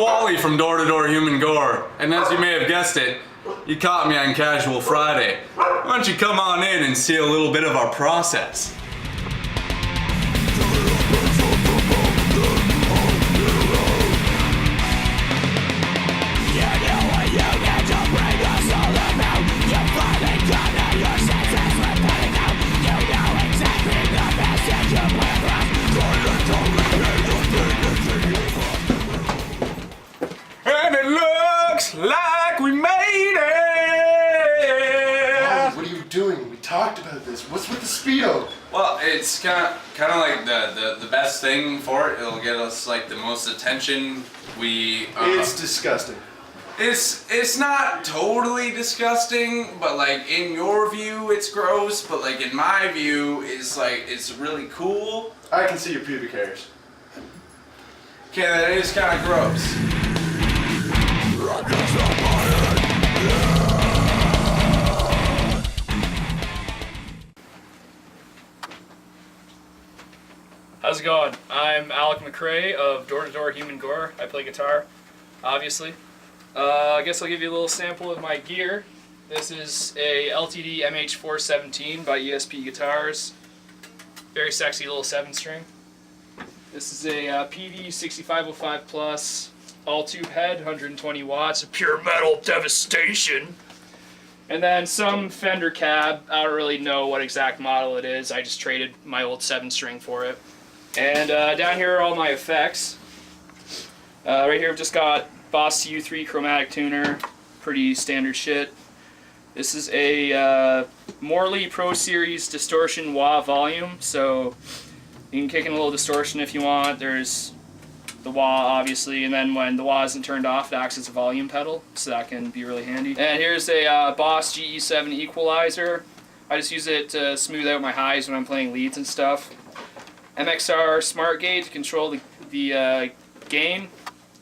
Wally from Door to Door Human Gore, and as you may have guessed it, you caught me on Casual Friday. Why don't you come on in and see a little bit of our process? And it looks like we made it! Oh, what are you doing? We talked about this. What's with the Speedo? Well, it's kind of like the best thing for it. It'll get us like the most attention. It's disgusting. It's not totally disgusting, but like in your view it's gross, but like in my view it's like it's really cool. I can see your pubic hairs. Okay, that is kind of gross. How's it going? I'm Alec McRae of Door to Door Human Gore. I play guitar, obviously. I guess I'll give you a little sample of my gear. This is a LTD MH417 by ESP Guitars. Very sexy little 7-string. This is a PD 6505 Plus, all tube head, 120 watts of pure metal devastation. And then some Fender cab. I don't really know what exact model it is. I just traded my old 7-string for it. And down here are all my effects. Right here I've just got Boss U3 chromatic tuner, pretty standard shit. This is a Morley Pro Series distortion wah volume, so you can kick in a little distortion if you want. There's the wah obviously, and then when the wah isn't turned off it acts as a volume pedal, so that can be really handy. And here's a Boss GE7 equalizer. I just use it to smooth out my highs when I'm playing leads and stuff. MXR smart gauge to control the gain,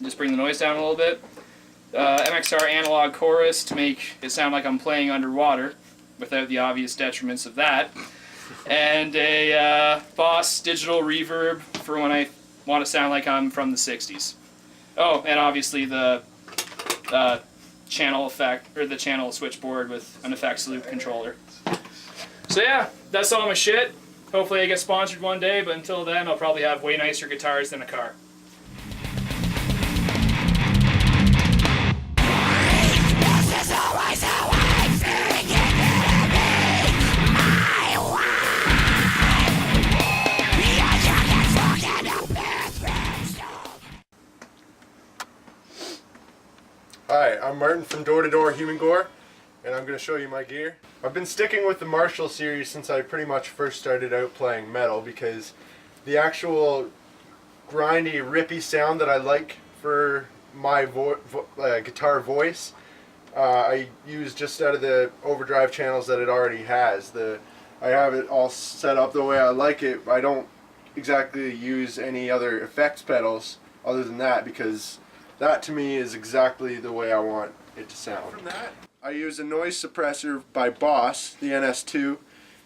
just bring the noise down a little bit. MXR analog chorus to make it sound like I'm playing underwater without the obvious detriments of that. And a Boss digital reverb for when I want to sound like I'm from the 60s. Oh, and obviously the channel effect, or the channel switchboard with an effects loop controller. So yeah, that's all my shit. Hopefully I get sponsored one day, but until then I'll probably have way nicer guitars than a car. Hi, I'm Martin from Door to Door Human Gore, and I'm going to show you my gear. I've been sticking with the Marshall series since I pretty much first started out playing metal, because the actual grindy, rippy sound that I like for my guitar voice, I use just out of the overdrive channels that it already has. I have it all set up the way I like it. I don't exactly use any other effects pedals other than that, because that to me is exactly the way I want it to sound. From that, I use a noise suppressor by Boss, the NS2.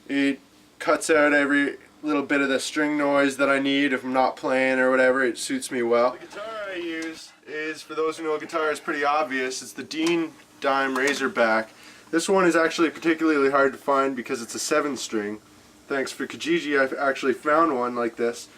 It cuts out every little bit of the string noise that I need if I'm not playing or whatever. It suits me well. The guitar I use is, for those who know guitar, is pretty obvious. It's the Dean Dime Razorback. This one is actually particularly hard to find because it's a 7-string. Thanks for Kijiji, I've actually found one like this.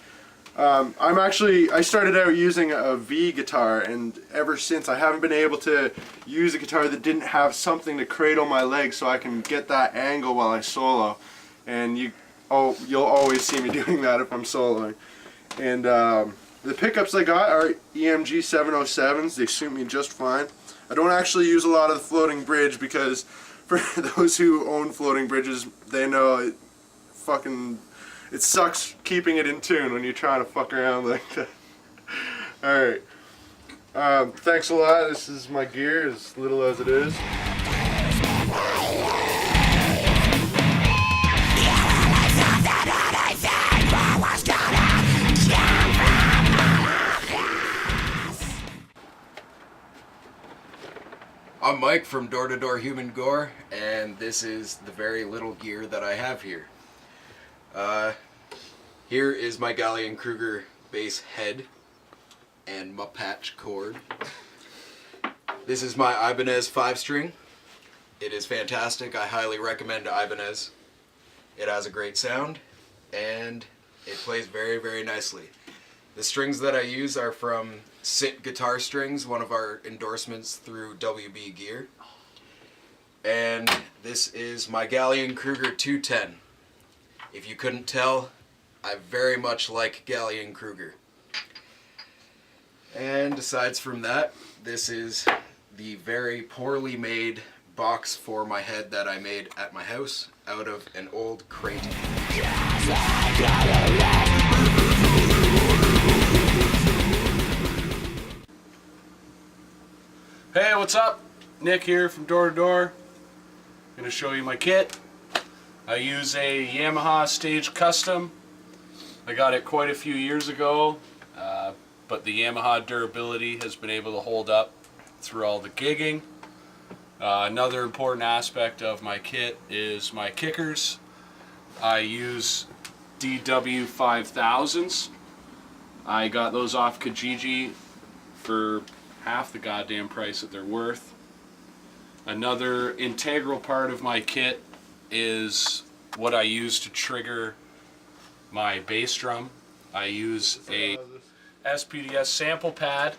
I started out using a V guitar, and ever since I haven't been able to use a guitar that didn't have something to cradle my legs so I can get that angle while I solo. And you'll always see me doing that if I'm soloing. And the pickups I got are EMG 707s. They suit me just fine. I don't actually use a lot of the floating bridge because for those who own floating bridges, they know it sucks keeping it in tune when you're trying to fuck around like that. Alright. Thanks a lot. This is my gear, as little as it is. I'm Mike from Door to Door Human Gore, and this is the very little gear that I have here. Here is my Gallion Kruger bass head. and my patch cord. This is my Ibanez 5-string. It is fantastic. I highly recommend Ibanez. It has a great sound and it plays very, very nicely. The strings that I use are from Sit Guitar Strings, one of our endorsements through WB Gear. And this is my Gallion-Kruger 210. If you couldn't tell, I very much like Gallion-Kruger. And aside from that, this is the very poorly made box for my head that I made at my house out of an old crate. Hey, what's up? Nick here from Door to Door. Gonna show you my kit. I use a Yamaha Stage Custom. I got it quite a few years ago, but the Yamaha durability has been able to hold up through all the gigging. Another important aspect of my kit is my kickers. I use DW5000s. I got those off Kijiji for half the goddamn price that they're worth. Another integral part of my kit is what I use to trigger my bass drum. I use a SPDS sample pad.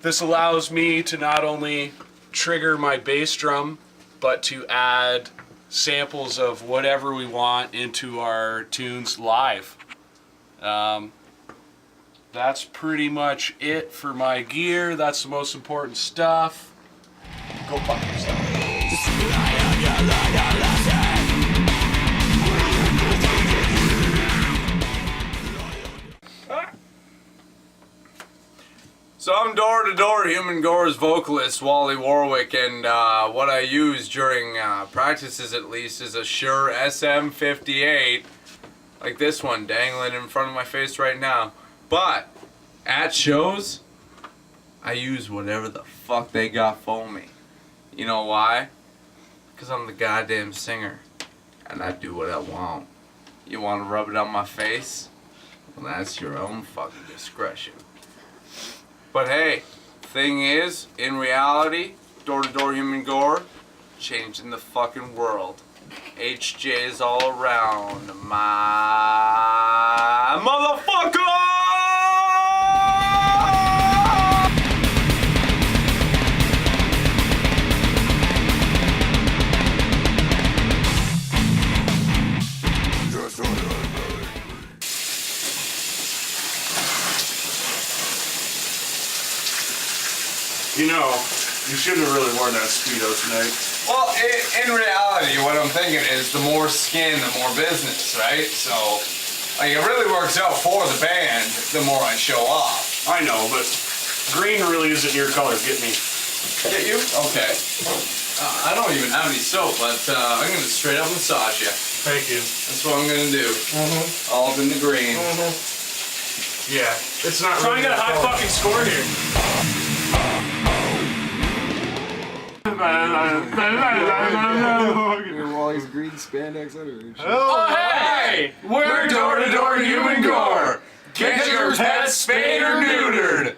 This allows me to not only trigger my bass drum, but to add samples of whatever we want into our tunes live. That's pretty much it for my gear. That's the most important stuff. Go fuck yourself. So I'm Door to Door Human Gore's vocalist, Wally Warwick, and what I use during practices at least is a Shure SM58, like this one dangling in front of my face right now. But at shows, I use whatever the fuck they got for me. You know why? Because I'm the goddamn singer, and I do what I want. You want to rub it on my face? Well, that's your own fucking discretion. But hey, thing is, in reality, Door to Door Human Gore, changing the fucking world. HJ's all around my motherfucker! You know, you shouldn't have really worn that Speedo tonight. Well, in reality, what I'm thinking is the more skin, the more business, right? So, like, it really works out for the band the more I show off. I know, but green really isn't your color. Get me. Get you? Okay. I don't even have any soap, but I'm going to straight up massage you. Thank you. That's what I'm going to do. All in the green. Yeah, it's not Try really and get a high fucking score here. Wally's green spandex underwear. Oh, hey! We're Door to Door Human Gore. Get your pets spayed or neutered.